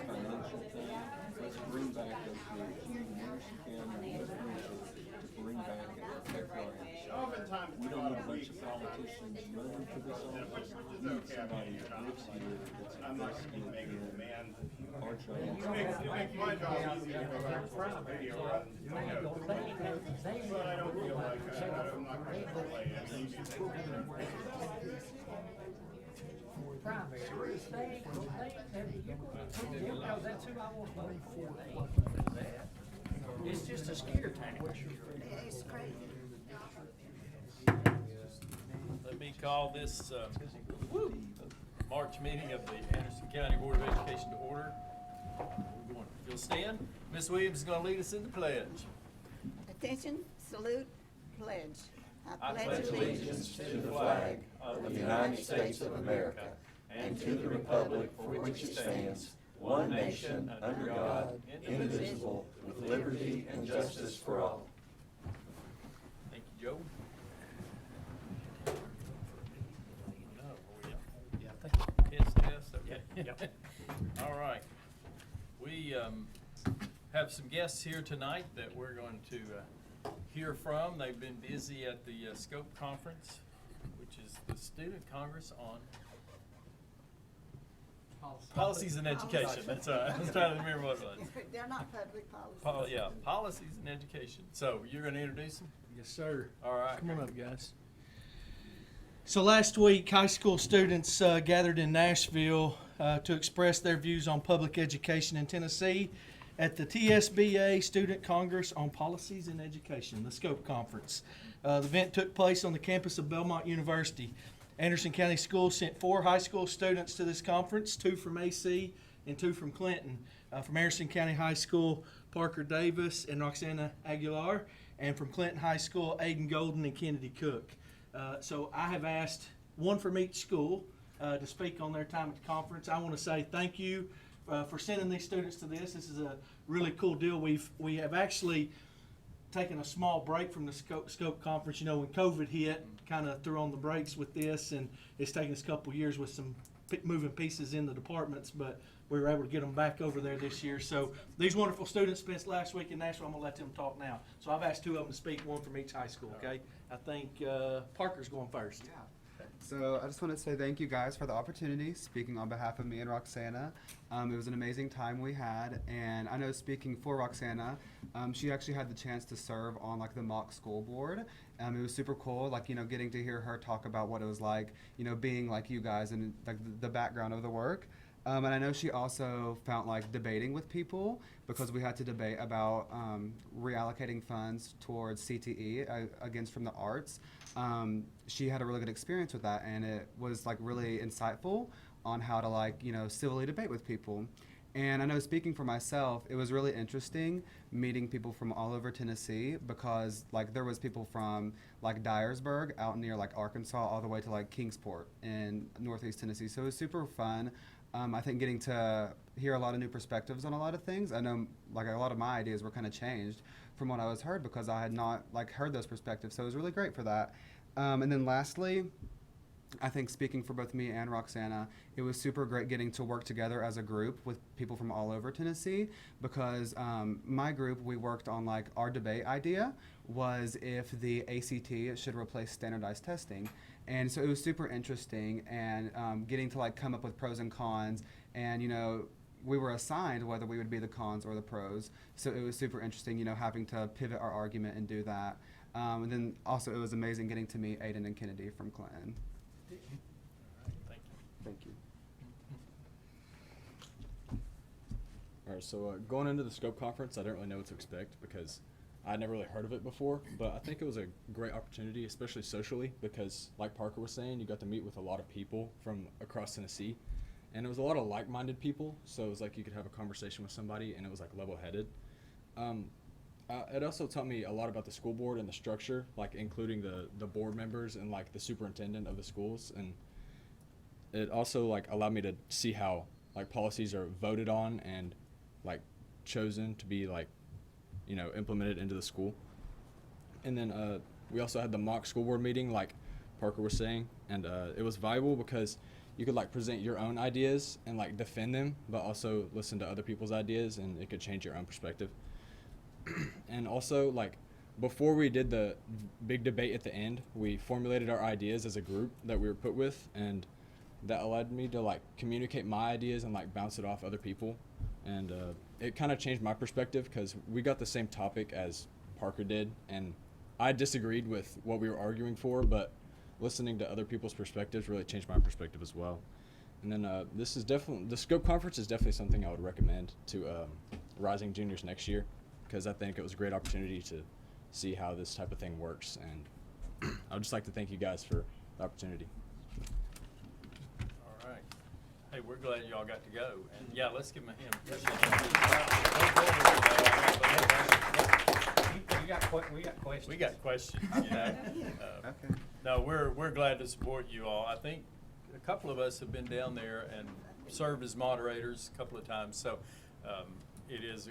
financial thing. Let's bring back those groups. Anderson County, to bring back and protect our innocents. We don't need a bunch of politicians running for this office. We need somebody that lives here that's invested in our child. You make my job easier if I watch the video rather than my notes. But I don't feel like I'm not going to play it. Primary. That's who I want to vote for. It's just a scare tactic. It's crazy. Let me call this March meeting of the Anderson County Board of Education to order. If you'll stand, Ms. Williams is going to lead us in the pledge. Attention, salute, pledge. I pledge allegiance to the flag of the United States of America and to the republic for which it stands, one nation, under God, indivisible, with liberty and justice for all. Thank you, Joe. Test, okay. Yep. All right. We have some guests here tonight that we're going to hear from. They've been busy at the SCOPE conference, which is the Student Congress on Policies in Education. That's I was trying to remember what it was. They're not public policies. Policies in Education. So you're going to introduce them? Yes, sir. All right. Come on up, guys. So last week, high school students gathered in Nashville to express their views on public education in Tennessee at the TSBA Student Congress on Policies in Education, the SCOPE Conference. The event took place on the campus of Belmont University. Anderson County Schools sent 4 high school students to this conference, 2 from AC and 2 from Clinton. From Anderson County High School, Parker Davis and Roxana Aguilar, and from Clinton High School, Aiden Golden and Kennedy Cook. So I have asked one from each school to speak on their time at the conference. I want to say thank you for sending these students to this. This is a really cool deal. We have actually taken a small break from the SCOPE conference. You know, when COVID hit, kind of threw on the brakes with this, and it's taken us a couple years with some moving pieces in the departments, but we were able to get them back over there this year. So these wonderful students spent last week in Nashville. I'm going to let them talk now. So I've asked 2 of them to speak, one from each high school, okay? I think Parker's going first. Yeah. So I just want to say thank you guys for the opportunity, speaking on behalf of me and Roxana. It was an amazing time we had, and I know speaking for Roxana, she actually had the chance to serve on like the mock school board. It was super cool, like, you know, getting to hear her talk about what it was like, you know, being like you guys and like the background of the work. And I know she also found like debating with people, because we had to debate about reallocating funds towards CTE against from the arts. She had a really good experience with that, and it was like really insightful on how to like, you know, civilly debate with people. And I know speaking for myself, it was really interesting meeting people from all over Tennessee, because like there was people from like Dyersburg out near like Arkansas all the way to like Kingsport in Northeast Tennessee. So it was super fun. I think getting to hear a lot of new perspectives on a lot of things. I know like a lot of my ideas were kind of changed from what I was heard, because I had not like heard those perspectives. So it was really great for that. And then lastly, I think speaking for both me and Roxana, it was super great getting to work together as a group with people from all over Tennessee, because my group, we worked on like our debate idea was if the ACT should replace standardized testing. And so it was super interesting, and getting to like come up with pros and cons, and you know, we were assigned whether we would be the cons or the pros. So it was super interesting, you know, having to pivot our argument and do that. And then also it was amazing getting to meet Aiden and Kennedy from Clinton. Thank you. Thank you. All right, so going into the SCOPE conference, I didn't really know what to expect, because I'd never really heard of it before, but I think it was a great opportunity, especially socially, because like Parker was saying, you got to meet with a lot of people from across Tennessee, and it was a lot of like-minded people, so it was like you could have a conversation with somebody, and it was like level-headed. It also taught me a lot about the school board and the structure, like including the board members and like the superintendent of the schools, and it also like allowed me to see how like policies are voted on and like chosen to be like, you know, implemented into the school. And then we also had the mock school board meeting, like Parker was saying, and it was valuable because you could like present your own ideas and like defend them, but also listen to other people's ideas, and it could change your own perspective. And also, like, before we did the big debate at the end, we formulated our ideas as a group that we were put with, and that allowed me to like communicate my ideas and like bounce it off other people. And it kind of changed my perspective because we got the same topic as Parker did, and I disagreed with what we were arguing for, but listening to other people's perspectives really changed my perspective as well. And then this is definitely, the Scope Conference is definitely something I would recommend to rising juniors next year, because I think it was a great opportunity to see how this type of thing works. And I would just like to thank you guys for the opportunity. All right. Hey, we're glad y'all got to go. And yeah, let's give them a hand. We got questions. We got questions, you know. Okay. No, we're glad to support you all. I think a couple of us have been down there and served as moderators a couple of times, so it is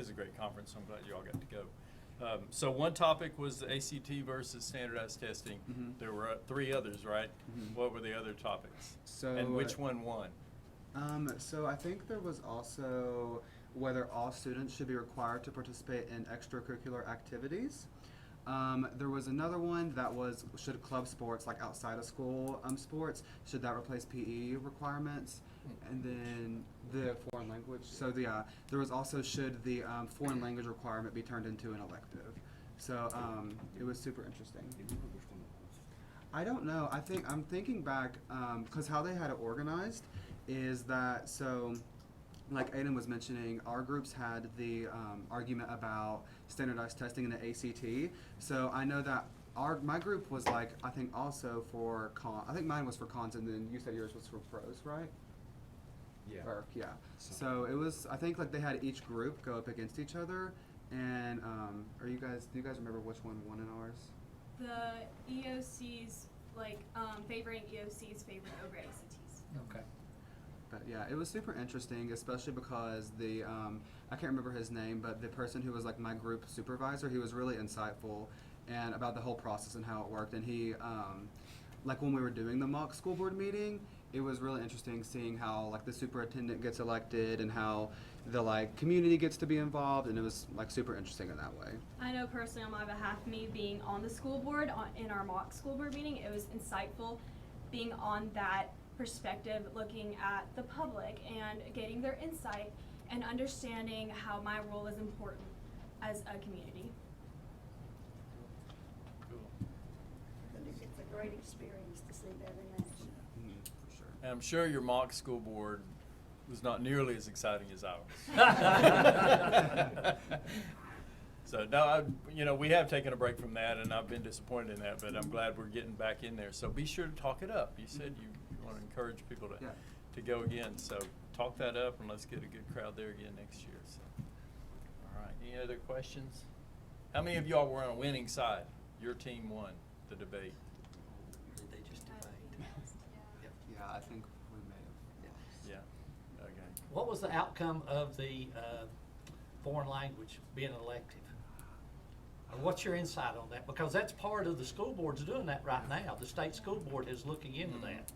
a great conference. I'm glad you all got to go. So one topic was the ACT versus standardized testing. Mhm. There were 3 others, right? Mhm. What were the other topics? So, And which one won? So I think there was also whether all students should be required to participate in extracurricular activities. There was another one that was, should club sports, like outside of school sports, should that replace PE requirements? And then the foreign language. So there was also, should the foreign language requirement be turned into an elective? So it was super interesting. I don't know. I'm thinking back, because how they had it organized is that, so like Aiden was mentioning, our groups had the argument about standardized testing in the ACT. So I know that my group was like, I think also for I think mine was for cons, and then you said yours was for pros, right? Yeah. Yeah. So it was, I think like they had each group go up against each other, and do you guys remember which one won in ours? The EOCs, like, favoring EOCs favored over ACTs. Okay. But yeah, it was super interesting, especially because the I can't remember his name, but the person who was like my group supervisor, he was really insightful and about the whole process and how it worked. And he, like when we were doing the mock school board meeting, it was really interesting seeing how like the superintendent gets elected and how the like community gets to be involved, and it was like super interesting in that way. I know personally on my behalf, me being on the school board in our mock school board meeting, it was insightful being on that perspective, looking at the public and getting their insight and understanding how my role is important as a community. Cool. It's a great experience to see that in action. For sure. And I'm sure your mock school board was not nearly as exciting as ours. So no, we have taken a break from that, and I've been disappointed in that, but I'm glad we're getting back in there. So be sure to talk it up. You said you want to encourage people to go again. So talk that up, and let's get a good crowd there again next year. So, all right. Any other questions? How many of y'all were on a winning side? Your team won the debate. They just Yeah, I think we may have. Yeah. Okay. What was the outcome of the foreign language being an elective? Or what's your insight on that? Because that's part of the school board's doing that right now. The state school board is looking into that.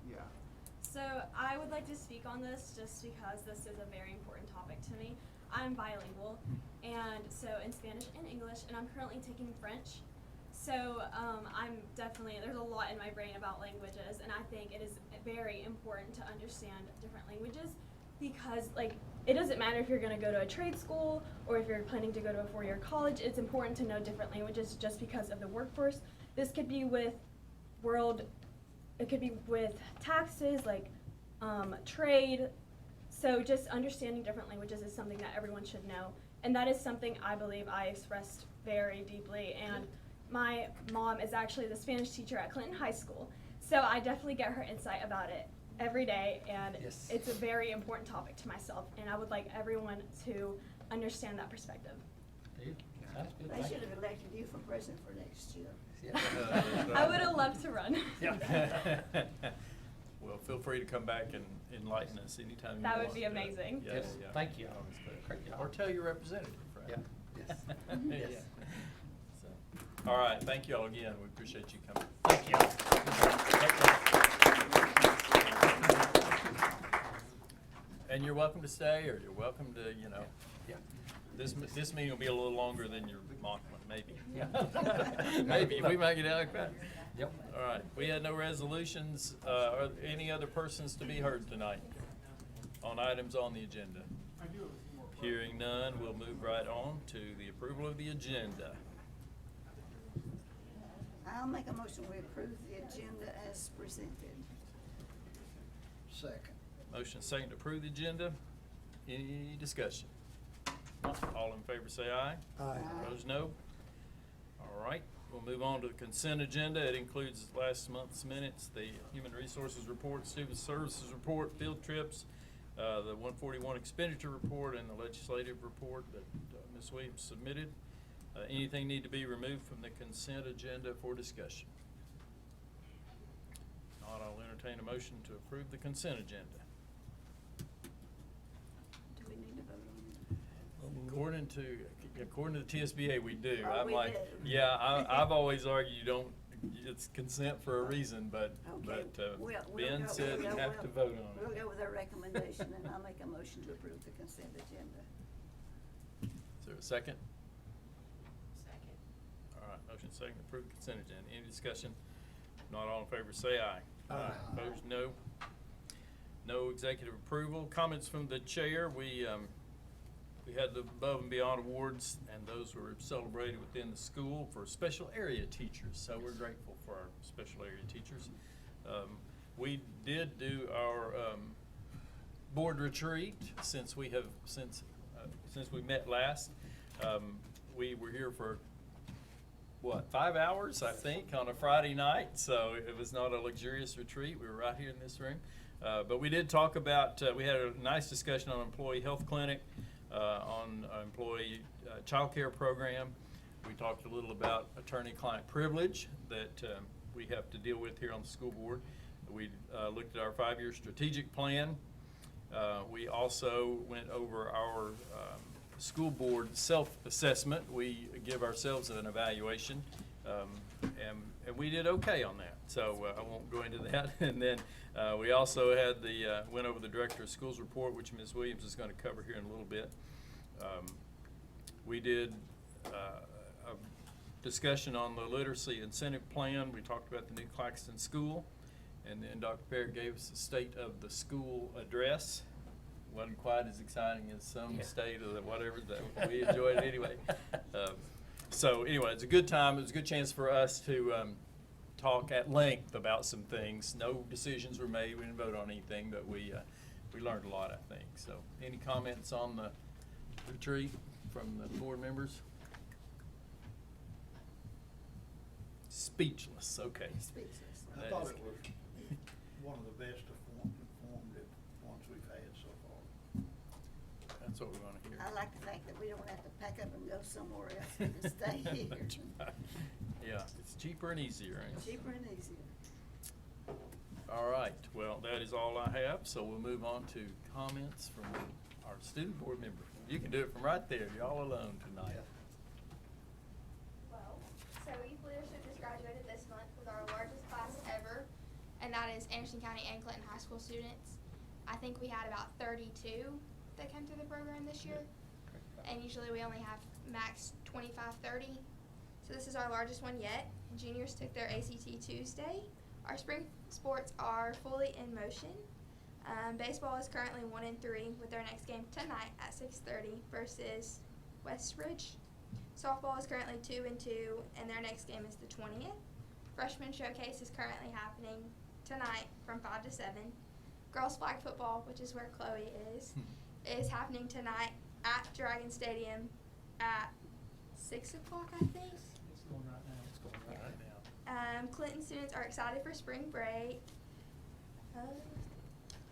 Yeah. So I would like to speak on this just because this is a very important topic to me. I'm bilingual, and so in Spanish and English, and I'm currently taking French. So I'm definitely, there's a lot in my brain about languages, and I think it is very important to understand different languages because, like, it doesn't matter if you're going to go to a trade school or if you're planning to go to a 4-year college. It's important to know different languages just because of the workforce. This could be with it could be with taxes, like trade. So just understanding different languages is something that everyone should know, and that is something I believe I expressed very deeply. And my mom is actually the Spanish teacher at Clinton High School, so I definitely get her insight about it every day, and Yes. it's a very important topic to myself, and I would like everyone to understand that perspective. Sounds good. They Thank should you. have elected you for president for next year. I would have loved to run. Well, feel free to come back and enlighten us anytime you want. That would be amazing. Yeah, Yes, yeah. thank you. Always good. Great job. Or tell your representative, right? Yeah. Yes. Yeah. Yes. So, all right, thank you all again. We appreciate you coming. Thank you. And you're welcome to stay, or you're welcome to, you know, Yeah. this meeting will be a little longer than your mock one, maybe. Yeah. Maybe, we might get out of that. Yep. All right, we had no resolutions. Are there any other persons to be heard tonight on items on the agenda? Hearing none, we'll move right on to the approval of the agenda. I'll make a motion we approve the agenda as presented. Second. Motion second to approve the agenda. Any discussion? All in favor say aye. Aye. Opposed, no. All right, we'll move on to the consent agenda. It includes last month's minutes, the Human Resources Report, Student Services Report, field trips, the 141 expenditure report, and the legislative report that Ms. Williams submitted. Anything need to be removed from the consent agenda for discussion? Not, I'll entertain a motion to approve the consent agenda. Do we need to vote on it? According to the TSBA, we do. Oh, I'm we like, do. yeah, I've always argued you don't, it's consent for a reason, but, Okay. We'll Ben go- said we'll you go- have to vote on We'll it. go with their recommendation, and I'll make a motion to approve the consent agenda. Is there a second? Second. All right, motion second to approve consent agenda. Any discussion? Not all in favor, say aye. Aye. Opposed, no. No executive approval. Comments from the chair. We had the Above and Beyond Awards, and those were celebrated within the school for special area teachers. So we're grateful for our special area teachers. We did do our board retreat since we met last. We were here for 5 hours, I think, on a Friday night. So it was not a luxurious retreat. We were right here in this room. But we did talk about, we had a nice discussion on employee health clinic, on employee child care program. We talked a little about attorney-client privilege that we have to deal with here on the school board. We looked at our 5-year strategic plan. We also went over our school board self-assessment. We give ourselves an evaluation, and we did okay on that. So I won't go into that. And then we also had went over the Director of Schools report, which Ms. Williams is going to cover here in a little bit. We did a discussion on the literacy incentive plan. We talked about the new Claxton School. And then Dr. Parrott gave us the state of the school address. Wasn't quite as exciting as some state of the whatever, that we enjoyed it anyway. So anyway, it's a good time. It was a good chance for us to talk at length about some things. No decisions were made. We didn't vote on anything, but we learned a lot, I think. So any comments on the retreat from the board members? Speechless, okay. Speechless. I That thought is- it was one of the best informative ones we've had so far. That's what we want to hear. I like the fact that we don't have to pack up and go somewhere else, we can stay here. That's right. Yeah, it's cheaper and easier, ain't it? Cheaper and easier. All right, well, that is all I have, so we'll move on to comments from our student board member. You can do it from right there, you're all alone tonight. Well, so youth leadership just graduated this month with our largest class ever, and that is Anderson County and Clinton High School students. I think we had about 32 that came through the program this year, and usually we only have max 25, 30. So this is our largest one yet. Juniors took their ACT Tuesday. Our spring sports are fully in motion. Baseball is currently 1-3 with their next game tonight at 6:30 versus Westridge. Softball is currently 2-2, and their next game is the 20th. Freshman showcase is currently happening tonight from 5 to 7. Girls flag football, which is where Chloe is happening tonight at Dragon Stadium at 6 o'clock, I think. It's going right now. It's going right now. Clinton students are excited for spring break.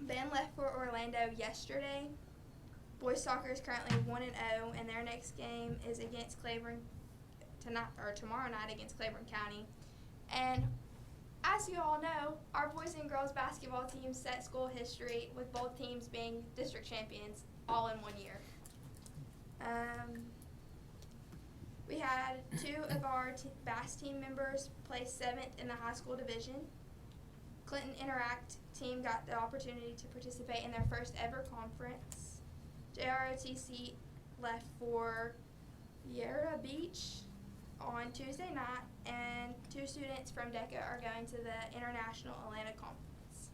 Ben left for Orlando yesterday. Boys soccer is currently 1-0, and their next game is against Claiborne tomorrow night against Claiborne County. And as you all know, our boys and girls basketball team set school history with both teams being district champions all in 1 year. We had 2 of our bass team members place 7th in the high school division. Clinton Interact team got the opportunity to participate in their first ever conference. JROTC left for Vieira Beach on Tuesday night, and 2 students from DECA are going to the International Atlanta Conference.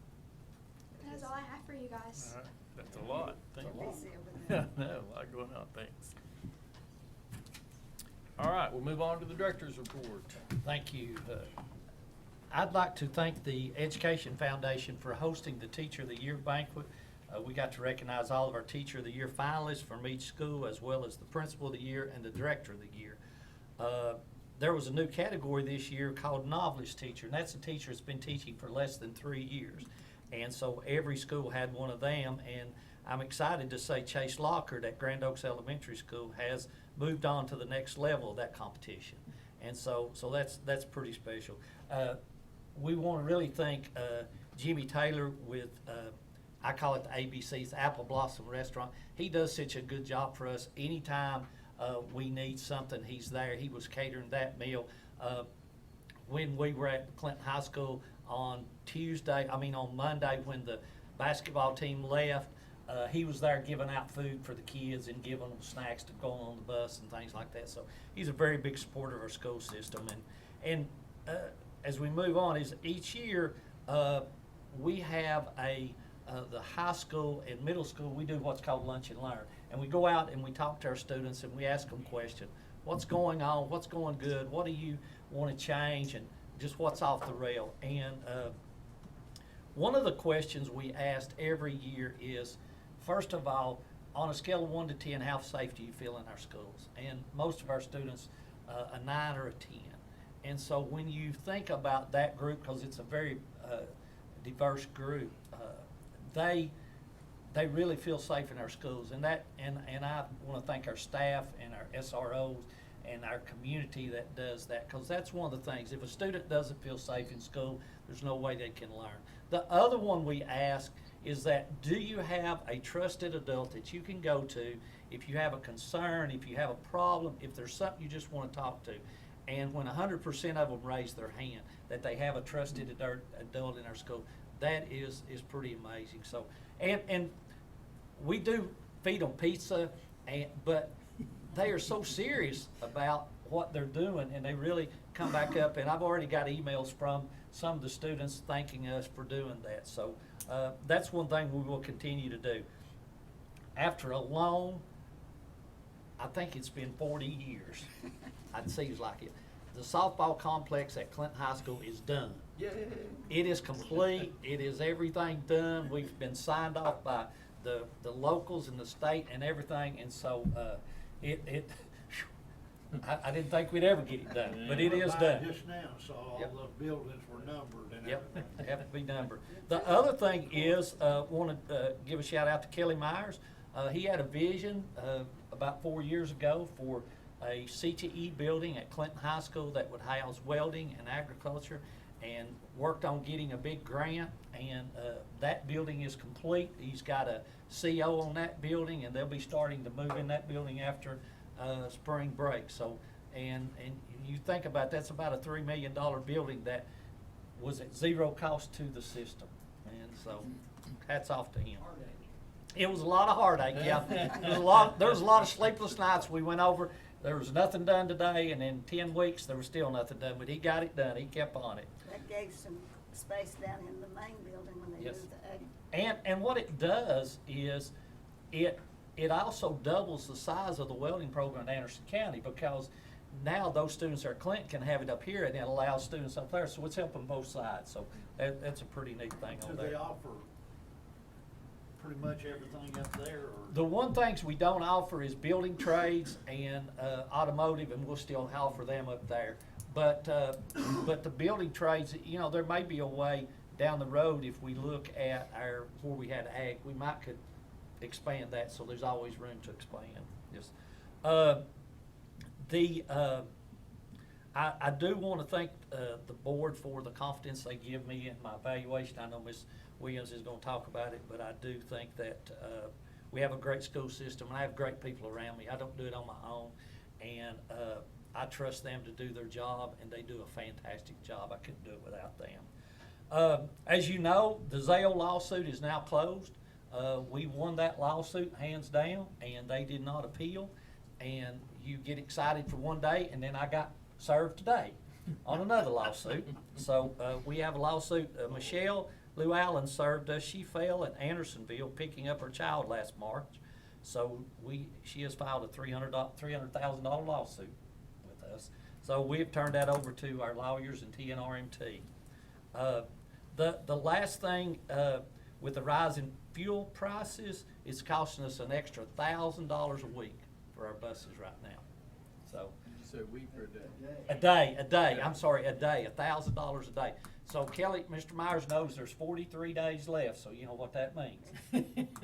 That's all I have for you guys. All right, that's a lot. Thank you. Busy over there. No, a lot going on, thanks. All right, we'll move on to the director's report. Thank you. I'd like to thank the Education Foundation for hosting the Teacher of the Year banquet. We got to recognize all of our Teacher of the Year finalists from each school, as well as the Principal of the Year and the Director of the Year. There was a new category this year called Novelist Teacher, and that's a teacher that's been teaching for less than 3 years. And so every school had one of them, and I'm excited to say Chase Lockhart at Grand Oaks Elementary School has moved on to the next level of that competition. And so that's pretty special. We want to really thank Jimmy Taylor with, I call it the ABC's Apple Blossom Restaurant. He does such a good job for us. Anytime we need something, he's there. He was catering that meal. When we were at Clinton High School on Monday, when the basketball team left, he was there giving out food for the kids and giving them snacks to go on the bus and things like that. So he's a very big supporter of our school system. And as we move on, is each year we have the high school and middle school, we do what's called Lunch and Learn. And we go out and we talk to our students and we ask them questions. What's going on? What's going good? What do you want to change? And just what's off the rail. And one of the questions we asked every year is, first of all, on a scale of 1 to 10, how safe do you feel in our schools? And most of our students, a 9 or a 10. And so when you think about that group, because it's a very diverse group, they really feel safe in our schools. And I want to thank our staff and our SROs and our community that does that, because that's one of the things. If a student doesn't feel safe in school, there's no way they can learn. The other one we ask is that, do you have a trusted adult that you can go to if you have a concern, if you have a problem, if there's something you just want to talk to? And when 100% of them raise their hand, that they have a trusted adult in our school, that is pretty amazing. So, and we do feed them pizza, but they are so serious about what they're doing, and they really come back up. And I've already got emails from some of the students thanking us for doing that. So that's one thing we will continue to do. After a long, I think it's been 40 years, it seems like it, the softball complex at Clinton High School is done. Yay. It is complete. It is everything done. We've been signed off by the locals and the state and everything, and so I didn't think we'd ever get it done, but it is done. Just now, saw all Yep. the buildings were numbered and Yep, everything. they have to be numbered. The other thing is, want to give a shout out to Kelly Myers. He had a vision about 4 years ago for a CTE building at Clinton High School that would house welding and agriculture, and worked on getting a big grant, and that building is complete. He's got a CO on that building, and they'll be starting to move in that building after spring break. So, and you think about, that's about a $3 million building that was at zero cost to the system, and so hats off to him. It was a lot of heartache, yeah. There was a lot of sleepless nights. We went over, there was nothing done today, and in 10 weeks there was still nothing done, but he got it done. He kept on it. That gave some space down in the main building when they Yes. moved the egg. And what it does is it also doubles the size of the welding program in Anderson County, because now those students that are at Clinton can have it up here, and it allows students up there, so it's helping both sides. So that's a pretty neat thing Do on they there. offer pretty much everything up there, or? The one things we don't offer is building trades and automotive, and we'll still offer them up there. But the building trades, you know, there may be a way down the road, if we look at where we had ag, we might could expand that, so there's always room to expand. Yes. I do want to thank the board for the confidence they give me in my evaluation. I know Ms. Williams is going to talk about it, but I do think that we have a great school system, and I have great people around me. I don't do it on my own, and I trust them to do their job, and they do a fantastic job. I couldn't do it without them. As you know, the Zale lawsuit is now closed. We won that lawsuit hands down, and they did not appeal. And you get excited for one day, and then I got served today on another lawsuit. So we have a lawsuit. Michelle Lou Allen served us. She fell in Andersonville picking up her child last March. So she has filed a $300,000 lawsuit with us. So we've turned that over to our lawyers and TNRMT. The last thing, with the rise in fuel prices, it's costing us an extra $1,000 a week for our buses right now. So Did you say a week or a day? a day, I'm sorry, a day, $1,000 a day. So Kelly, Mr. Myers knows there's 43 days left, so you know what that means.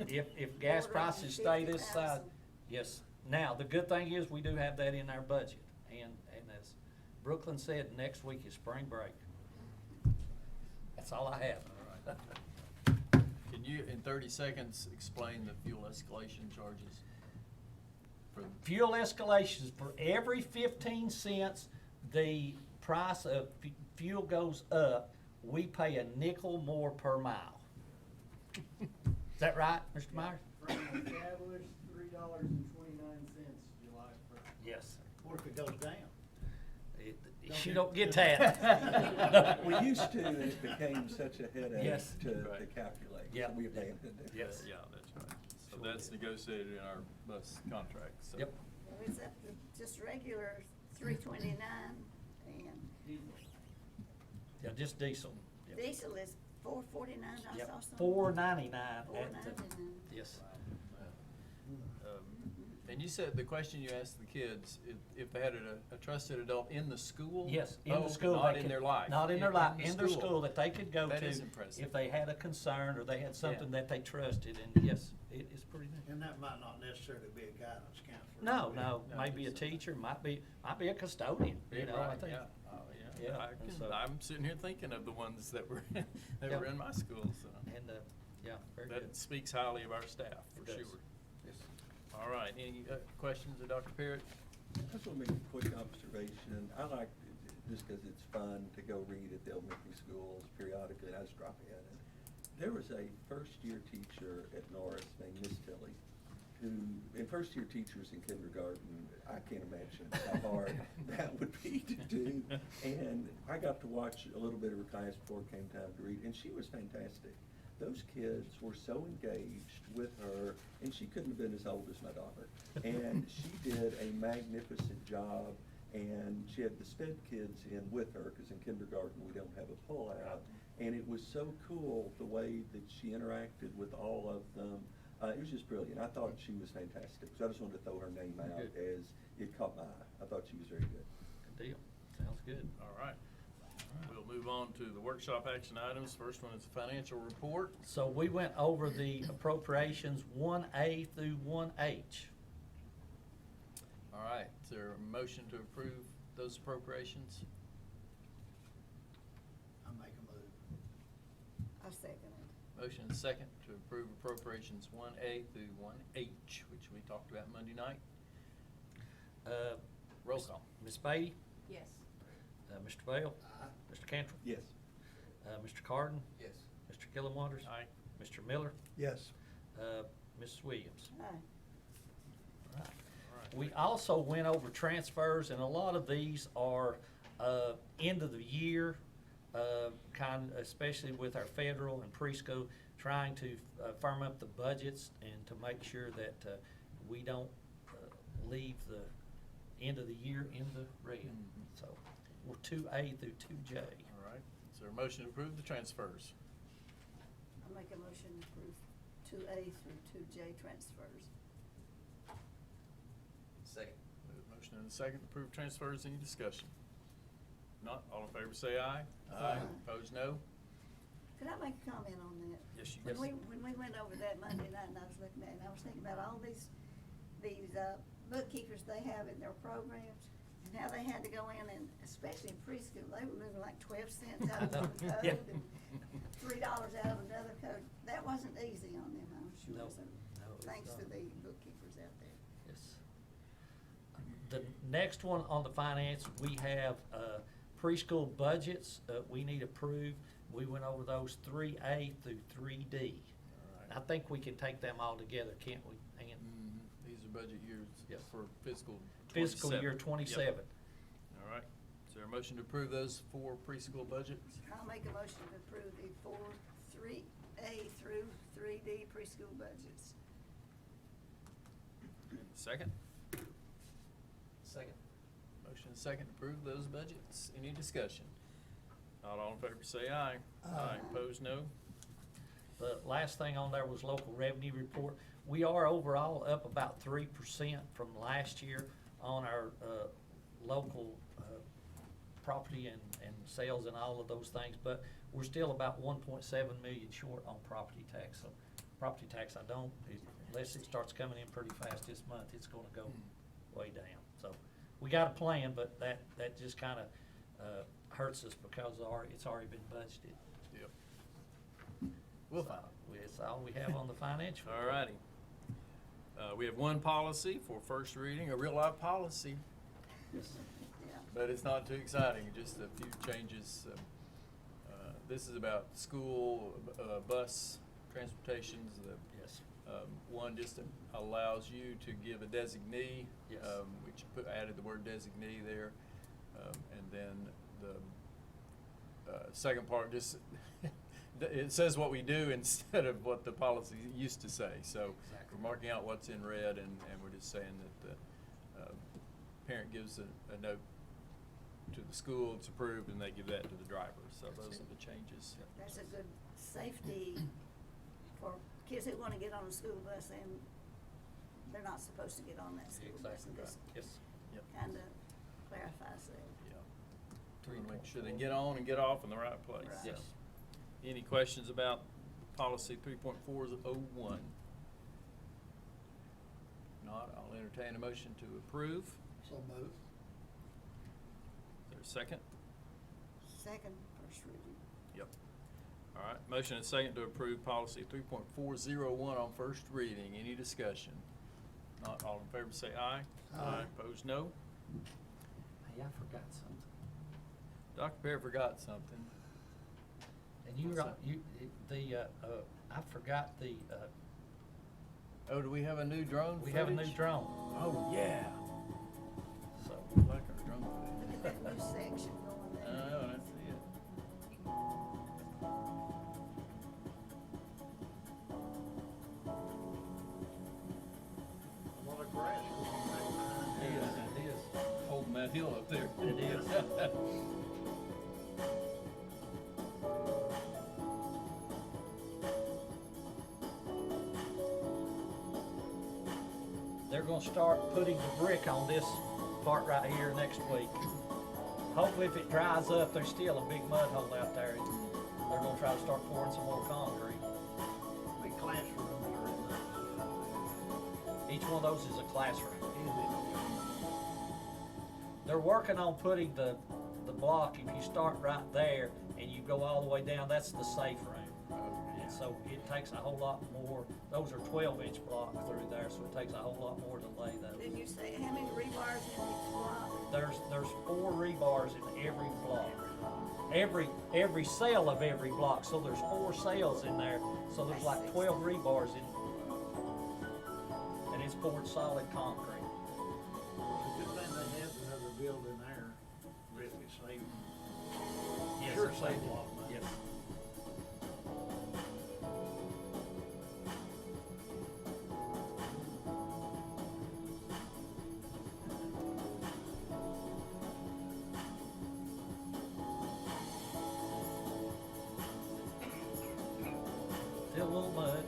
If gas prices stay this size, yes. Now, the good thing is we do have that in our budget. And as Brooklyn said, next week is spring break. That's all I have. All right. Can you, in 30 seconds, explain the fuel escalation charges? Fuel escalations, for every 15 cents the price of fuel goes up, we pay a nickel more per mile. Is that right, Mr. Myers? From established $3.29 July 1st. Yes. What if it goes down? You don't get that. We used to, and it became such a headache Yes. to Right. calculate. Yeah. So we abandoned it. Yes. Yeah, that's right. So that's negotiated in our bus contract, so. Yep. Well, it's up to just regular $3.29, and Yeah, just diesel. Yep. diesel is $4.49. I Yep. saw something. $4.99. $4.99. Yes. And you said, the question you asked the kids, if they had a trusted adult in the school? Yes, in Oh, the school. Not they in could- their life? Not in their life, in their school that they could go to. That is impressive. If they had a concern or they had something Yeah. that they trusted, and yes, it is pretty neat. And that might not necessarily be a guidance counselor. No, No, maybe a just- teacher, might be a custodian, you know, I Right, think. yeah. Oh, yeah. Yeah, I and can- so- I'm sitting here thinking of the ones that were, that Yeah. were in my school, so. And, yeah, very good. That speaks highly of our staff, It for does. sure. Yes. All right, any questions of Dr. Parrott? I just want to make a quick observation. I like, just because it's fun to go read at the elementary schools periodically, and I just drop in. And there was a first-year teacher at Norris named Miss Tilly, who, and first-year teachers in kindergarten, I can't imagine how hard that would be to do. And I got to watch a little bit of her class before it came time to read, and she was fantastic. Those kids were so engaged with her, and she couldn't have been as old as my daughter. And she did a magnificent job, and she had the SPED kids in with her, because in kindergarten we don't have a pull-out. And it was so cool the way that she interacted with all of them. It was just brilliant. I thought she was fantastic. So I just wanted to throw her name out Good. as it caught my eye. I thought she was very good. Good deal. Sounds good. All right. We'll move on to the workshop action items. First one is the financial report. So we went over the appropriations 1A through 1H. All right, is there a motion to approve those appropriations? I make a move. I second it. Motion and second to approve appropriations 1A through 1H, which we talked about Monday night. Roll call. Ms. Beatty? Yes. Mr. Bell? Mr. Cantrell? Yes. Mr. Carden? Yes. Mr. Gillenwaters? Aye. Mr. Miller? Yes. Mrs. Williams? Aye. All right. We also went over transfers, and a lot of these are end of the year, especially with our federal and preschool, trying to firm up the budgets and to make sure that we don't leave the end of the year in the red. Mhm. So we're 2A through 2J. All right, is there a motion to approve the transfers? I make a motion to approve 2A through 2J transfers. Second. Motion and a second to approve transfers. Any discussion? Not, all in favor say aye. Aye. Opposed, no? Could I make a comment on that? Yes, you Yes. can. When we went over that Monday night, and I was looking at it, and I was thinking about all these bookkeepers they have in their programs, and how they had to go in, and especially in preschool, they were moving like 12 cents out of one code Yeah. and $3 out of another code. That wasn't easy on them, I'm sure. No. So No, it's thanks to not. the bookkeepers out there. Yes. The next one on the finance, we have, preschool budgets, we need approved. We went over those 3A through 3D. I think we can take them all together, can't we, Ann? These are budget years Yes. for fiscal Fiscal 27. year Yep. 27. All right. Is there a motion to approve those 4 preschool budgets? I'll make a motion to approve the 3A through 3D preschool budgets. Second? Second. Motion and second to approve those budgets. Any discussion? Not all in favor say aye. Aye. Opposed, no. The last thing on there was local revenue report. We are overall up about 3% from last year on our local property and sales and all of those things, but we're still about 1.7 million short on property tax. So property tax, unless it starts coming in pretty fast this month, it's gonna go way down. So we got a plan, but that just kinda hurts us because it's already been budgeted. Yep. We'll find That's all we have on the financial. All righty. We have one policy for first reading, a real life policy, Yeah. but it's not too exciting, just a few changes. This is about school bus transportations. Yes. One just allows you to give a designee, Yes. which added the word designee there. And then the second part just, it says what we do instead of what the policy used to say. So Exactly. we're marking out what's in red and we're just saying that the parent gives a note to the school, it's approved, and they give that to the driver. So those are the changes. That's a good safety for kids who wanna get on a school bus and they're not supposed to get on that school bus. Exactly And right. this Yes. Yep. kinda clarifies that. Yeah. To make sure they get on and get off in the right place. Right. Yes. Any questions about policy 3.401? Not, I'll entertain a motion to approve. So moved. Is there a second? Second, first reading. Yep. All right, motion and second to approve policy 3.401 on first reading. Any discussion? Not, all in favor say aye. Aye. Opposed, no. Hey, I forgot something. Dr. Pear forgot something. And you, What's that? I forgot Oh, do we have a new drone we have a new footage? drone. Oh, yeah. So, We like our drone Look footage. at that new section going there. I know, that's it. A lot of grass growing back behind there. it is. Holding that hill up there. It is. They're gonna start putting the brick on this part right here next week. Hopefully if it dries up, there's still a big mud hole out there. They're gonna try to start pouring some more concrete. Big classrooms are in there. Each one of those is a classroom. They're working on putting the block, if you start right there and you go all the way down, that's the safe room. And so it takes a whole lot more, those are 12-inch blocks through there, so it takes a whole lot more to lay those. Didn't you say how many rebars in each block? There's 4 rebars in every block. Every cell of every block, so there's 4 cells in there, so there's like 12 rebars in. And it's poured solid concrete. Good thing they have another building there, really safe. Yes, Sure it's saves safe. a lot of money. Yes. Still a little mud.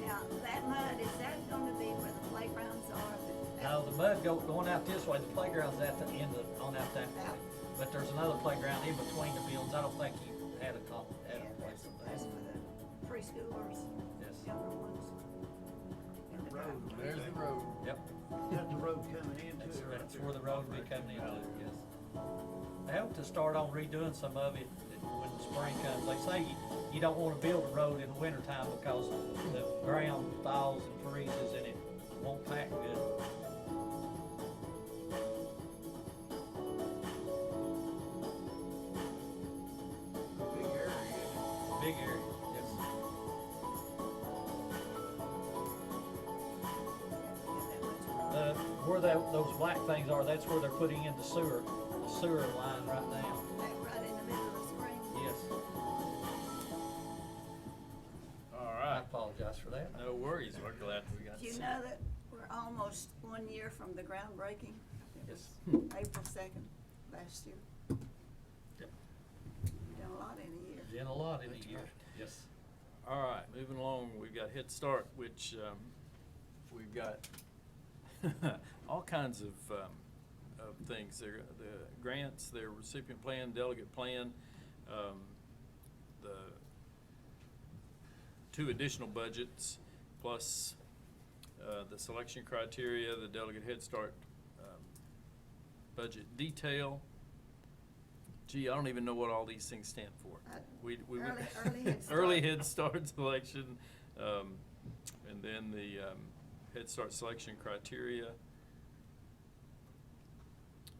Now, that mud, is that gonna be where the playgrounds are? Now, the mud going out this way, the playground's at the end of, on out that way. But there's another playground in between the buildings. I don't think you had a Yeah, place of that's that. for the preschoolers, Yes. younger ones. And the Road. drivers. There's the road. Yep. That's the road coming into it. right That's there. where the road will be coming into, yes. They hope to start on redoing some of it when the spring comes. They say you don't wanna build a road in the wintertime because the ground thaws and freezes and it won't pack good. Big area, yes. Where those black things are, that's where they're putting in the sewer line right now. Right in the middle of the spring. Yes. All I right, apologize for that. no worries, we're glad we got Do to you see. know that we're almost 1 year from the groundbreaking? It was April 2nd last year. Yep. Done a lot in a year. Did a lot in a year, yes. All right, moving along, we've got Head Start, which, we've got all kinds of things. There, the grants, their recipient plan, delegate plan, the 2 additional budgets, plus the selection criteria, the delegate Head Start budget detail. Gee, I don't even know what all these things stand for. Early Head Start. Early Head Start selection, and then the Head Start selection criteria.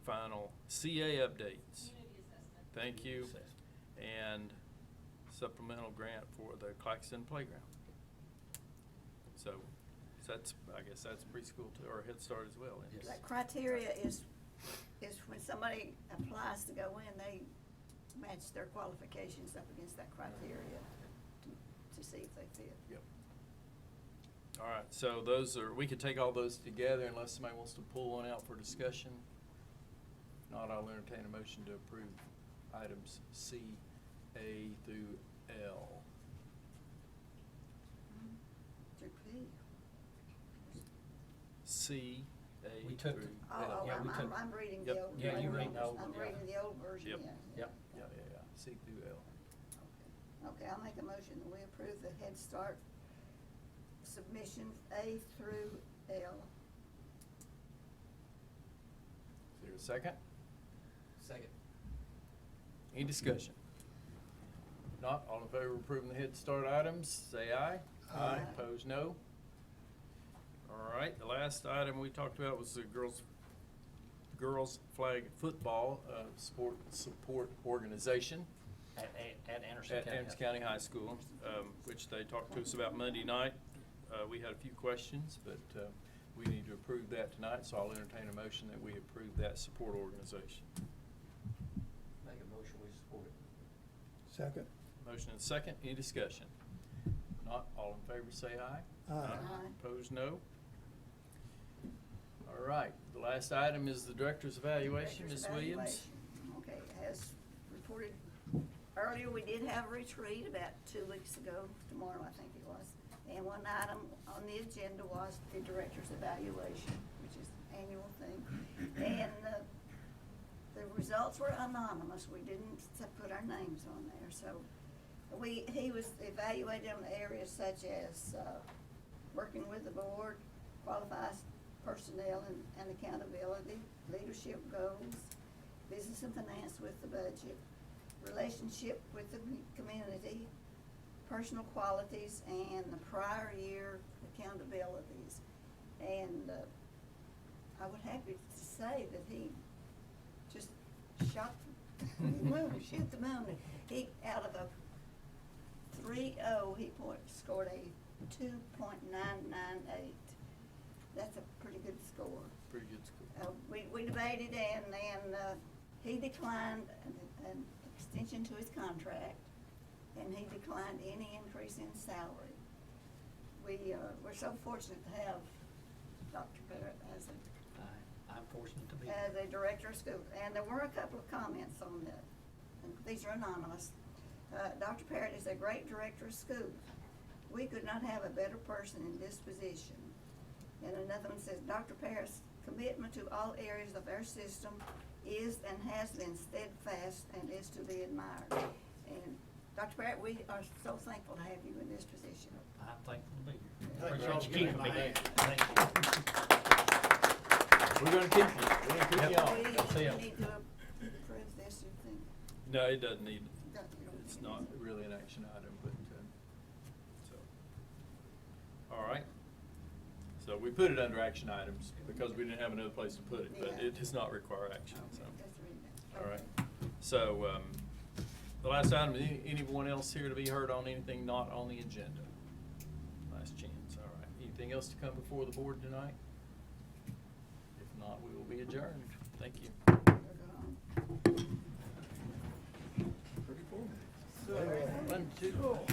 Final CA updates. Thank you. And supplemental grant for the Claxton Playground. So that's, I guess that's preschool or Head Start as well. isn't it? That criteria is when somebody applies to go in, they match their qualifications up against that criteria to see if they fit. Yep. All right, so those are, we could take all those together unless somebody wants to pull one out for discussion. If not, I'll entertain a motion to approve items C, A through L. Through P. C, A We took- through Oh, L. Yeah, we took- I'm reading Yep. the old. Yeah, you reading the old I'm one, yeah. reading the old version, Yep. yeah. Yep. Yeah, C through L. Okay, I'll make a motion that we approve the Head Start submissions A through L. Is there a second? Second. Any discussion? Not, all in favor of approving the Head Start items, say aye. Aye. Opposed, no. All right, the last item we talked about was the girls flag football support organization At Anderson at County. Anderson County High School, which they talked to us about Monday night. We had a few questions, but we need to approve that tonight, so I'll entertain a motion that we approve that support organization. Make a motion, we support it. Second. Motion and second, any discussion? Not, all in favor say aye. Aye. Opposed, no. All right, the last item is the director's evaluation, Director's Ms. Williams. evaluation. Okay, as reported earlier, we did have a retreat about 2 weeks ago, tomorrow I think it was. And one item on the agenda was the director's evaluation, which is an annual thing. And the results were anonymous. We didn't put our names on there, so he was evaluated on areas such as working with the board, qualified personnel and accountability, leadership goals, business and finance with the budget, relationship with the community, personal qualities, and the prior year accountabilities. And I would happy to say that he just shot the moon, shoot the moon. He, out of a 3.0, he scored a 2.998. That's a pretty good score. Pretty good score. We debated and he declined an extension to his contract, and he declined any increase in salary. We're so fortunate to have Dr. Parrott as I'm fortunate to be. a director of school, and there were a couple of comments on that, and these are anonymous. Dr. Parrott is a great director of schools. We could not have a better person in this position. And another one says, Dr. Parrott's commitment to all areas of our system is and has been steadfast and is to be admired. And Dr. Parrott, we are so thankful to have you in this position. I'm thankful to be here. Thank Appreciate you. you keeping me here. Thank Thank you. We're gonna keep you, we're gonna keep you Yep. on. We see ya. need to approve this, you think? No, it doesn't need, You don't it's think not it needs- really an action item, but, so. All right. So we put it under action items because we didn't have another place to put it, but Yeah. it does not require action, so. Okay, that's reading it. All right, Okay. so, The last item, anyone else here to be heard on anything not on the agenda? Last chance, all right. Anything else to come before the board tonight? If not, we will be adjourned. Thank you. 34 minutes. 1, 2.